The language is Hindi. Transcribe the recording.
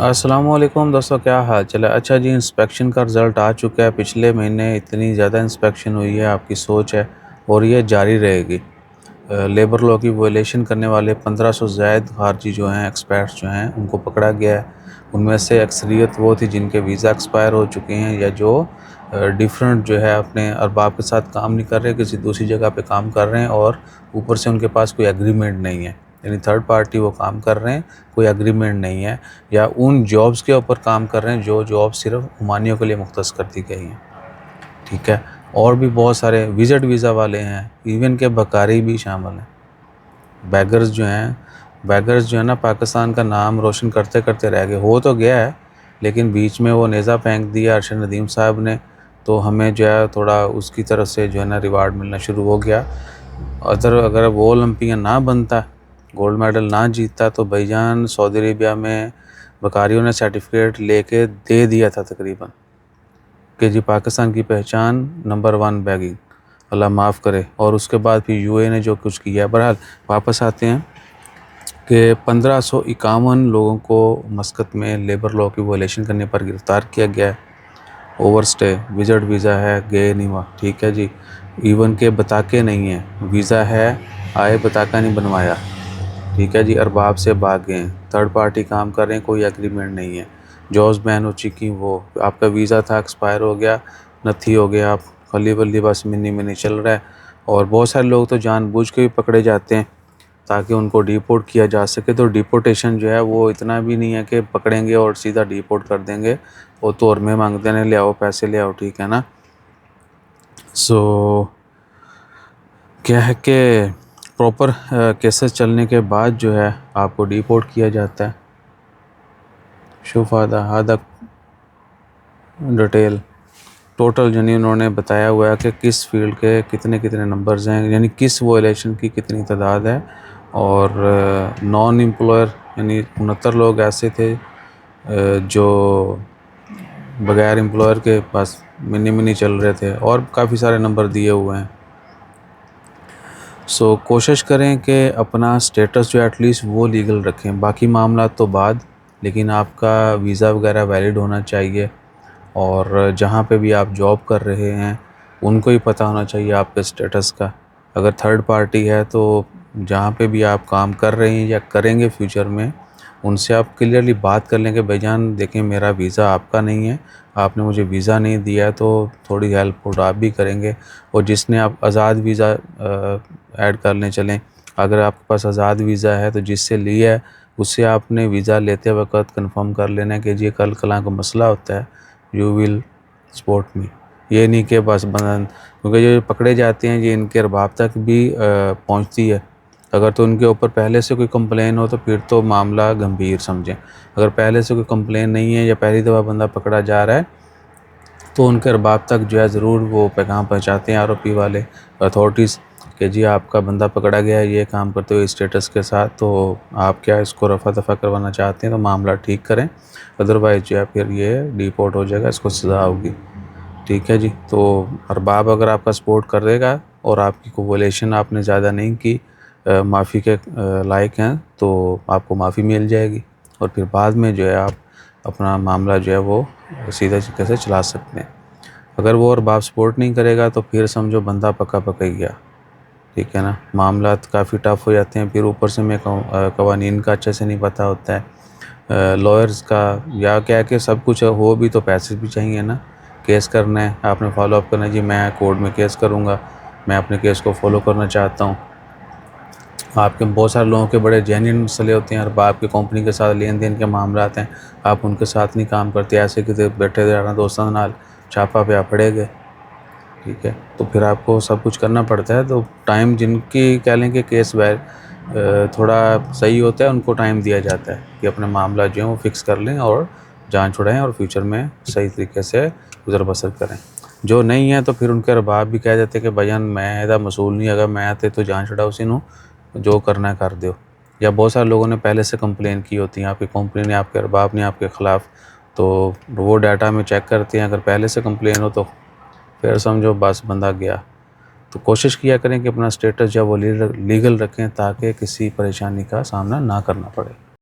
अस्सलामुअलैकुम दोस्तों, क्या हाल चल है। अच्छा जी, इंस्पेक्शन का रिज़ल्ट आ चुका है। पिछले महीने इतनी ज़्यादा इंस्पेक्शन हुई है, आपकी सोच है, और ये जारी रहेगी। लेबर लॉ की वायलेशन करने वाले 1500 से ज़ायद खारजी जो हैं, एक्सपर्ट्स जो हैं, उनको पकड़ा गया है। उनमें से अक्सरियत वो थी जिनके वीज़ा एक्सपायर हो चुके हैं, या जो डिफरेंट जो है अपने अरबाब के साथ काम नहीं कर रहे, किसी दूसरी जगह पे काम कर रहे हैं, और ऊपर से उनके पास कोई एग्रीमेंट नहीं है, यानी थर्ड पार्टी वो काम कर रहे हैं, कोई एग्रीमेंट नहीं है, या उन जॉब्स के ऊपर काम कर रहे हैं जो जॉब सिर्फ ओमानियों के लिए मुख्तस कर दी गई हैं। ठीक है। और भी बहुत सारे विज़िट वीज़ा वाले हैं, इवन के बकारी भी शामिल हैं। बैगर्स जो है ना, पाकिस्तान का नाम रोशन करते करते रह गए। हो तो गया है, लेकिन बीच में वो नेज़ा फेंक दिया अरशद नदीम साहब ने, तो हमें जो है थोड़ा उसकी तरफ से जो है ना रिवार्ड मिलना शुरू हो गया। अगर वो ओलंपियन ना बनता, गोल्ड मेडल ना जीतता, तो भाईजान सऊदी अरेबिया में बकारियों ने सर्टिफिकेट लेके दे दिया था तकरीबन, कि जी पाकिस्तान की पहचान नंबर 1 बैगिंग, अल्लाह माफ़ करे। और उसके बाद फिर यूए ने जो कुछ किया। बहरहाल वापस आते हैं कि 1551 लोगों को मस्कत में लेबर लॉ की वायलेशन करने पर गिरफ़्तार किया गया है। ओवरस्टे, विज़िट वीज़ा है, गए नहीं वहाँ, ठीक है जी। इवन के बताके नहीं है, वीज़ा है, आए बताका नहीं बनवाया, ठीक है जी। अरबाब से भाग गए हैं, थर्ड पार्टी काम कर रहे हैं, कोई एग्रीमेंट नहीं है। जॉब्स बैन हो चुकी, वो आपका वीज़ा था एक्सपायर हो गया, नथी हो गया, आप खली बल्ली बस मिनी मिनी चल रहा है। और बहुत सारे लोग तो जानबूझ के भी पकड़े जाते हैं ताकि उनको डिपोर्ट किया जा सके। तो डिपोर्टेशन जो है वो इतना भी नहीं है कि पकड़ेंगे और सीधा डिपोर्ट कर देंगे। वो तो और में मांगते हैं, ले आओ पैसे ले आओ, ठीक है ना। सो क्या है कि प्रॉपर केसेस चलने के बाद जो है आपको डिपोर्ट किया जाता है। शुफ आदा डिटेल टोटल यानी उन्होंने बताया हुआ है कि किस फील्ड के कितने कितने नंबर्स हैं, यानी किस वायलेशन की कितनी तादाद है। और नॉन एम्प्लॉयर यानी 69 लोग ऐसे थे जो बगैर एम्प्लॉयर के पास मिनी मिनी चल रहे थे, और काफ़ी सारे नंबर दिए हुए हैं। सो कोशिश करें कि अपना स्टेटस जो एटलीस्ट वो लीगल रखें, बाकी मामला तो बाद, लेकिन आपका वीज़ा वगैरह वैलिड होना चाहिए। और जहाँ पे भी आप जॉब कर रहे हैं उनको ही पता होना चाहिए आपके स्टेटस का। अगर थर्ड पार्टी है तो जहाँ पे भी आप काम कर रहे हैं या करेंगे फ्यूचर में, उनसे आप क्लियरली बात कर लें कि भाईजान देखें, मेरा वीज़ा आपका नहीं है, आपने मुझे वीज़ा नहीं दिया है, तो थोड़ी हेल्प और आप भी करेंगे। और जिसने आप आज़ाद वीज़ा ऐड करने चलें, अगर आपके पास आज़ाद वीज़ा है तो जिससे लिया है उससे आपने वीज़ा लेते वक्त कंफर्म कर लेना कि जी कल कला का मसला होता है, यू विल सपोर्ट मी। ये नहीं कि बस बंद, क्योंकि जो पकड़े जाते हैं ये इनके अरबाब तक भी पहुंचती है। अगर तो उनके ऊपर पहले से कोई कंप्लेन हो तो फिर तो मामला गंभीर समझें। अगर पहले से कोई कंप्लेन नहीं है या पहली दफ़ा बंदा पकड़ा जा रहा है, तो उनके अरबाब तक जो है ज़रूर वो पैगाम पहुँचाते हैं आरोपी वाले अथॉरिटीज़, कि जी आपका बंदा पकड़ा गया है ये काम करते हुए स्टेटस के साथ, तो आप क्या इसको रफ़ा दफ़ा करवाना चाहते हैं तो मामला ठीक करें, अदरवाइज़ जो है फिर ये डिपोर्ट हो जाएगा, इसको सज़ा होगी। ठीक है जी। तो अरबाब अगर आपका सपोर्ट कर देगा और आपकी कोवलेशन आपने ज़्यादा नहीं की, माफ़ी के लायक हैं, तो आपको माफ़ी मिल जाएगी, और फिर बाद में जो है आप अपना मामला जो है वो सीधे तरीके से चला सकते हैं। अगर वो अरबाब सपोर्ट नहीं करेगा तो फिर समझो बंदा पका पका ही गया, ठीक है ना। मामला काफ़ी टफ़ हो जाते हैं, फिर ऊपर से मैं कवानीन का अच्छे से नहीं पता होता है, लॉयर्स का, या क्या कि सब कुछ हो भी तो पैसे भी चाहिए ना। केस करना है, आपने फॉलो अप करना है, जी मैं कोर्ट में केस करूँगा, मैं अपने केस को फॉलो करना चाहता हूँ। आपके बहुत सारे लोगों के बड़े जेन्युइन मसले होते हैं, और आपकी कंपनी के साथ लेन देन के मामला हैं, आप उनके साथ नहीं काम करते, ऐसे कि बैठे रहना दोस्तों नाल छापा पे आप पड़े गए, ठीक है। तो फिर आपको सब कुछ करना पड़ता है। तो टाइम जिनकी कह लें कि केस थोड़ा सही होता है, उनको टाइम दिया जाता है कि अपना मामला जो है वो फिक्स कर लें और जान छुड़ाएं, और फ्यूचर में सही तरीके से गुजर बसर करें। जो नहीं है तो फिर उनके अरबाब भी कह देते कि भाईजान मैं ਇਹਦਾ मसूल नहीं, अगर मैं आते तो जान छुड़ाओ उसी जो करना है कर दो। या बहुत सारे लोगों ने पहले से कंप्लेन की होती है आपकी कंपनी ने, आपके अरबाब ने आपके ख़िलाफ़, तो वो डाटा में चेक करते हैं, अगर पहले से कंप्लेन हो तो फिर समझो बस बंदा गया। तो कोशिश किया करें कि अपना स्टेटस जो वो लीगल रखें, ताकि किसी परेशानी का सामना ना करना पड़े।